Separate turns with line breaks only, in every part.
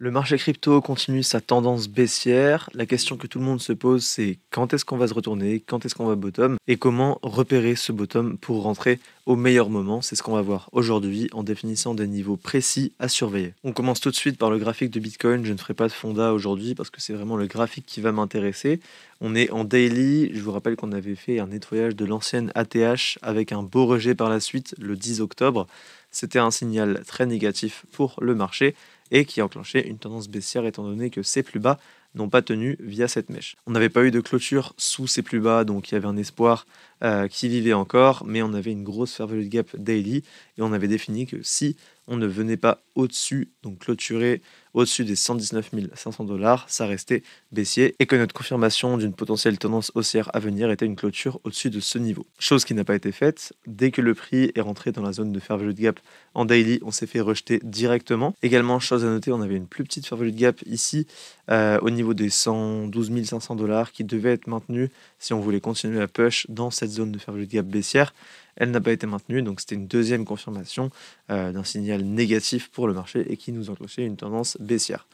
Le marché crypto continue sa tendance baissière. La question que tout le monde se pose, c'est quand est-ce qu'on va se retourner, quand est-ce qu'on va bottom et comment repérer ce bottom pour rentrer au meilleur moment. C'est ce qu'on va voir aujourd'hui en définissant des niveaux précis à surveiller. On commence tout de suite par le graphique de Bitcoin. Je ne ferai pas de fonda aujourd'hui parce que c'est vraiment le graphique qui va m'intéresser. On est en daily. Je vous rappelle qu'on avait fait un nettoyage de l'ancienne ATH avec un beau rejet par la suite le 10 octobre. C'était un signal très négatif pour le marché et qui a enclenché une tendance baissière étant donné que ces plus bas n'ont pas tenu via cette mèche. On n'avait pas eu de clôture sous ces plus bas, donc il y avait un espoir qui vivait encore, mais on avait une grosse fair value gap daily et on avait défini que si on ne venait pas au-dessus, donc clôturer au-dessus des 119 500 $, ça restait baissier et que notre confirmation d'une potentielle tendance haussière à venir était une clôture au-dessus de ce niveau. Chose qui n'a pas été faite. Dès que le prix est rentré dans la zone de fair value gap en daily, on s'est fait rejeter directement. Également, chose à noter, on avait une plus petite fair value gap ici au niveau des 112 500 $ qui devait être maintenue si on voulait continuer à push dans cette zone de fair value gap baissière. Elle n'a pas été maintenue, donc c'était une deuxième confirmation d'un signal négatif pour le marché et qui nous enclenchait une tendance baissière.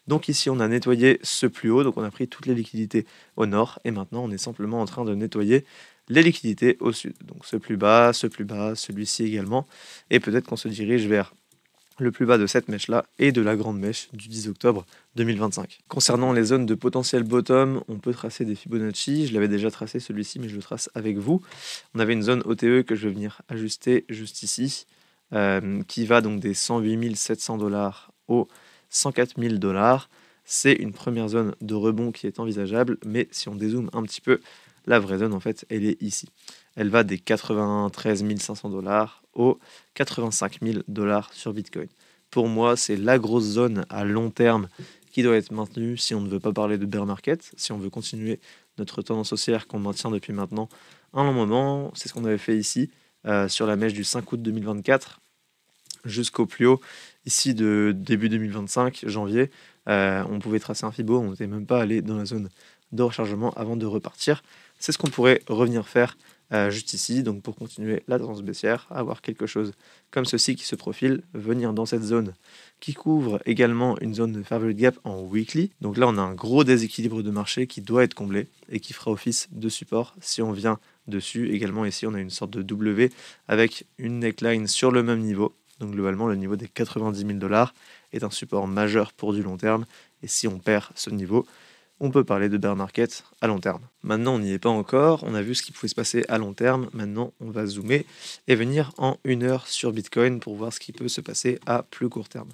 Donc ici, on a nettoyé ce plus haut, donc on a pris toutes les liquidités au nord et maintenant on est simplement en train de nettoyer les liquidités au sud. Donc ce plus bas, celui-ci également et peut-être qu'on se dirige vers le plus bas de cette mèche-là et de la grande mèche du 10 octobre 2025. Concernant les zones de potentiel bottom, on peut tracer des Fibonacci. Je l'avais déjà tracé celui-ci, mais je le trace avec vous. On avait une zone OTE que je vais venir ajuster juste ici, qui va donc des 108 700 $ aux 104 000 $. C'est une première zone de rebond qui est envisageable, mais si on dézoome un petit peu, la vraie zone, en fait, elle est ici. Elle va des 93 500 $ aux 85 000 $ sur Bitcoin. Pour moi, c'est la grosse zone à long terme qui doit être maintenue si on ne veut pas parler de bear market, si on veut continuer notre tendance haussière qu'on maintient depuis maintenant un long moment. C'est ce qu'on avait fait ici sur la mèche du 5 août 2024 jusqu'au plus haut ici de début 2025, janvier. On pouvait tracer un Fibo, on n'était même pas allé dans la zone de rechargement avant de repartir. C'est ce qu'on pourrait revenir faire juste ici, donc pour continuer la tendance baissière, avoir quelque chose comme ceci qui se profile, venir dans cette zone qui couvre également une zone de fair value gap en weekly. Donc là, on a un gros déséquilibre de marché qui doit être comblé et qui fera office de support si on vient dessus. Également ici, on a une sorte de W avec une neckline sur le même niveau. Donc globalement, le niveau des 90 000 $ est un support majeur pour du long terme. Et si on perd ce niveau, on peut parler de bear market à long terme. Maintenant, on n'y est pas encore. On a vu ce qui pouvait se passer à long terme. Maintenant, on va zoomer et venir en 1 heure sur Bitcoin pour voir ce qui peut se passer à plus court terme.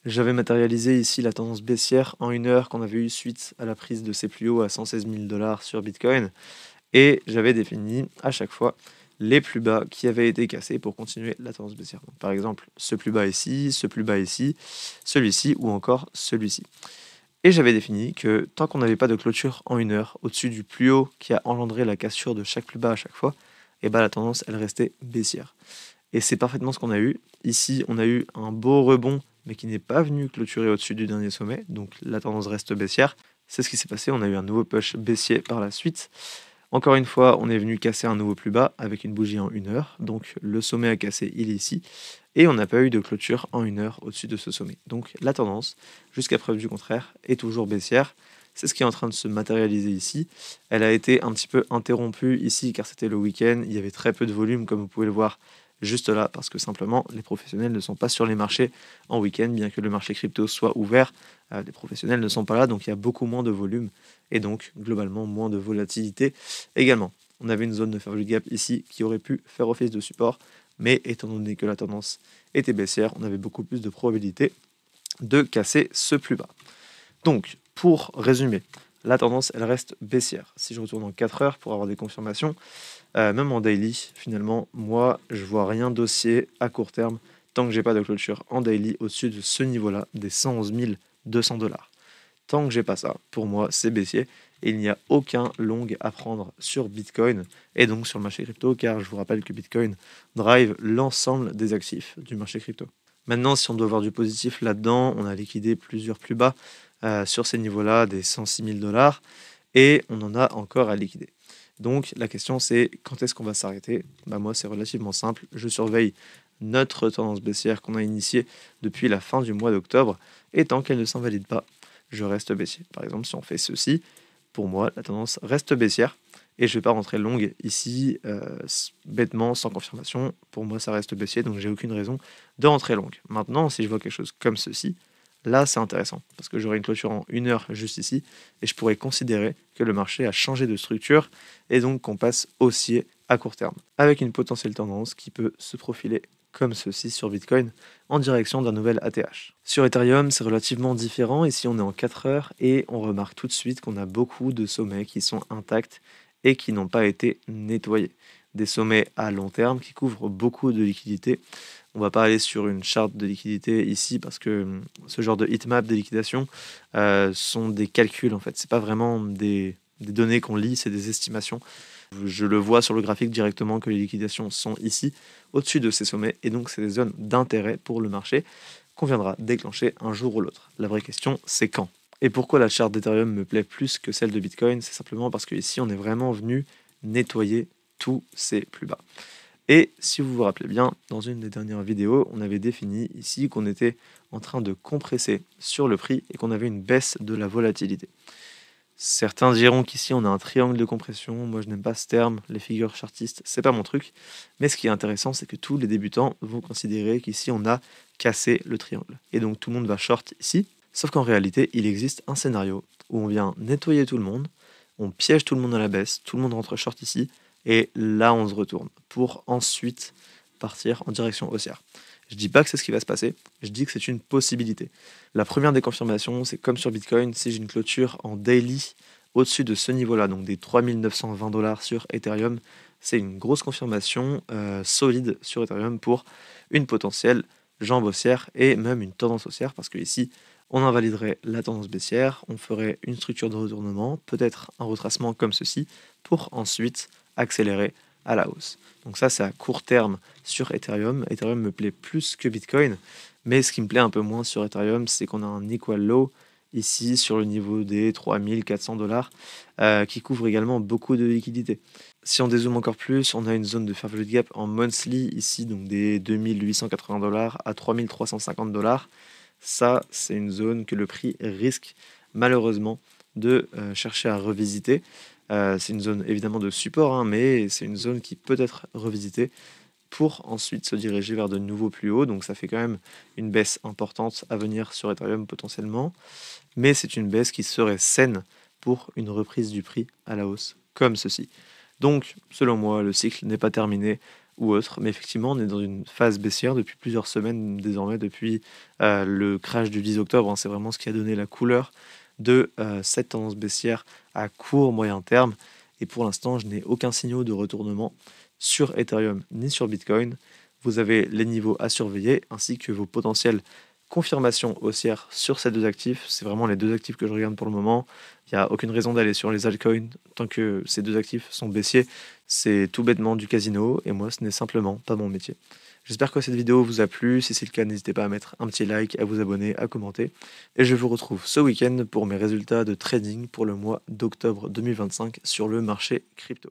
J'avais matérialisé ici la tendance baissière en 1 heure qu'on avait eu suite à la prise de ces plus hauts à 116 000 $ sur Bitcoin. Et j'avais défini à chaque fois les plus bas qui avaient été cassés pour continuer la tendance baissière. Donc, par exemple, ce plus bas ici, ce plus bas ici, celui-ci ou encore celui-ci. Et j'avais défini que tant qu'on n'avait pas de clôture en 1 heure au-dessus du plus haut qui a engendré la cassure de chaque plus bas à chaque fois, et la tendance elle restait baissière. Et c'est parfaitement ce qu'on a eu. Ici, on a eu un beau rebond, mais qui n'est pas venu clôturer au-dessus du dernier sommet, donc la tendance reste baissière. C'est ce qui s'est passé, on a eu un nouveau push baissier par la suite. Encore une fois, on est venu casser un nouveau plus bas avec une bougie en 1 heure. Donc le sommet a cassé, il est ici. Et on n'a pas eu de clôture en 1 heure au-dessus de ce sommet. Donc la tendance, jusqu'à preuve du contraire, est toujours baissière. C'est ce qui est en train de se matérialiser ici. Elle a été un petit peu interrompue ici car c'était le week-end. Il y avait très peu de volume comme vous pouvez le voir juste là parce que simplement les professionnels ne sont pas sur les marchés en week-end. Bien que le marché crypto soit ouvert, les professionnels ne sont pas là. Donc il y a beaucoup moins de volume et donc globalement moins de volatilité également. On avait une zone de fair value gap ici qui aurait pu faire office de support, mais étant donné que la tendance était baissière, on avait beaucoup plus de probabilité de casser ce plus bas. Donc, pour résumer, la tendance, elle reste baissière. Si je retourne en 4 heures pour avoir des confirmations, même en daily, finalement, moi, je vois rien d'haussier à court terme tant que j'ai pas de clôture en daily au-dessus de ce niveau-là, des 111 200 $. Tant que j'ai pas ça, pour moi, c'est baissier. Et il n'y a aucun long à prendre sur Bitcoin et donc sur le marché crypto, car je vous rappelle que Bitcoin drive l'ensemble des actifs du marché crypto. Maintenant, si on doit voir du positif là-dedans, on a liquidé plusieurs plus bas sur ces niveaux-là, des 106 000 $, et on en a encore à liquider. Donc la question c'est quand est-ce qu'on va s'arrêter. Moi, c'est relativement simple. Je surveille notre tendance baissière qu'on a initiée depuis la fin du mois d'octobre et tant qu'elle ne s'invalide pas, je reste baissier. Par exemple, si on fait ceci, pour moi, la tendance reste baissière et je ne vais pas rentrer longue ici bêtement, sans confirmation. Pour moi, ça reste baissier, donc j'ai aucune raison de rentrer longue. Maintenant, si je vois quelque chose comme ceci, là, c'est intéressant parce que j'aurai une clôture en 1 heure juste ici et je pourrais considérer que le marché a changé de structure et donc qu'on passe haussier à court terme avec une potentielle tendance qui peut se profiler comme ceci sur Bitcoin en direction d'un nouvel ATH. Sur Ethereum, c'est relativement différent. Ici, on est en 4 heures et on remarque tout de suite qu'on a beaucoup de sommets qui sont intacts et qui n'ont pas été nettoyés. Des sommets à long terme qui couvrent beaucoup de liquidités. On va pas aller sur une charte de liquidité ici parce que ce genre de heatmap des liquidations sont des calculs en fait. C'est pas vraiment des données qu'on lit, c'est des estimations. Je le vois sur le graphique directement que les liquidations sont ici, au-dessus de ces sommets, et donc c'est des zones d'intérêt pour le marché qu'on viendra déclencher un jour ou l'autre. La vraie question, c'est quand. Et pourquoi la charte d'Ethereum me plaît plus que celle de Bitcoin? C'est simplement parce qu'ici, on est vraiment venu nettoyer tous ces plus bas. Et si vous vous rappelez bien, dans une des dernières vidéos, on avait défini ici qu'on était en train de compresser sur le prix et qu'on avait une baisse de la volatilité. Certains diront qu'ici on a un triangle de compression. Moi je n'aime pas ce terme, les figures chartistes, c'est pas mon truc. Mais ce qui est intéressant, c'est que tous les débutants vont considérer qu'ici on a cassé le triangle. Et donc tout le monde va short ici. Sauf qu'en réalité, il existe un scénario où on vient nettoyer tout le monde, on piège tout le monde à la baisse, tout le monde rentre short ici, et là on se retourne pour ensuite partir en direction haussière. Je dis pas que c'est ce qui va se passer, je dis que c'est une possibilité. La première des confirmations, c'est comme sur Bitcoin, si j'ai une clôture en daily au-dessus de ce niveau-là, donc des 3920 $ sur Ethereum, c'est une grosse confirmation solide sur Ethereum pour une potentielle jambe haussière et même une tendance haussière, parce que ici, on invaliderait la tendance baissière, on ferait une structure de retournement, peut-être un retracement comme ceci, pour ensuite accélérer à la hausse. Donc ça, c'est à court terme sur Ethereum. Ethereum me plaît plus que Bitcoin, mais ce qui me plaît un peu moins sur Ethereum, c'est qu'on a un equal low ici sur le niveau des 3400 $ qui couvre également beaucoup de liquidités. Si on dézoome encore plus, on a une zone de fair value gap en monthly ici, donc des 2880 $ à 3350 $. Ça, c'est une zone que le prix risque malheureusement de chercher à revisiter. C'est une zone évidemment de support, hein, mais c'est une zone qui peut être revisitée pour ensuite se diriger vers de nouveaux plus hauts. Donc ça fait quand même une baisse importante à venir sur Ethereum potentiellement, mais c'est une baisse qui serait saine pour une reprise du prix à la hausse, comme ceci. Donc, selon moi, le cycle n'est pas terminé ou autre, mais effectivement, on est dans une phase baissière depuis plusieurs semaines, désormais depuis le crash du 10 octobre. Hein. C'est vraiment ce qui a donné la couleur de cette tendance baissière à court moyen terme. Et pour l'instant, je n'ai aucun signal de retournement sur Ethereum ni sur Bitcoin. Vous avez les niveaux à surveiller ainsi que vos potentielles confirmations haussières sur ces deux actifs. C'est vraiment les deux actifs que je regarde pour le moment. Il n'y a aucune raison d'aller sur les altcoins tant que ces deux actifs sont baissiers. C'est tout bêtement du casino et moi, ce n'est simplement pas mon métier. J'espère que cette vidéo vous a plu. Si c'est le cas, n'hésitez pas à mettre un petit like, à vous abonner, à commenter. Et je vous retrouve ce week-end pour mes résultats de trading pour le mois d'octobre 2025 sur le marché crypto.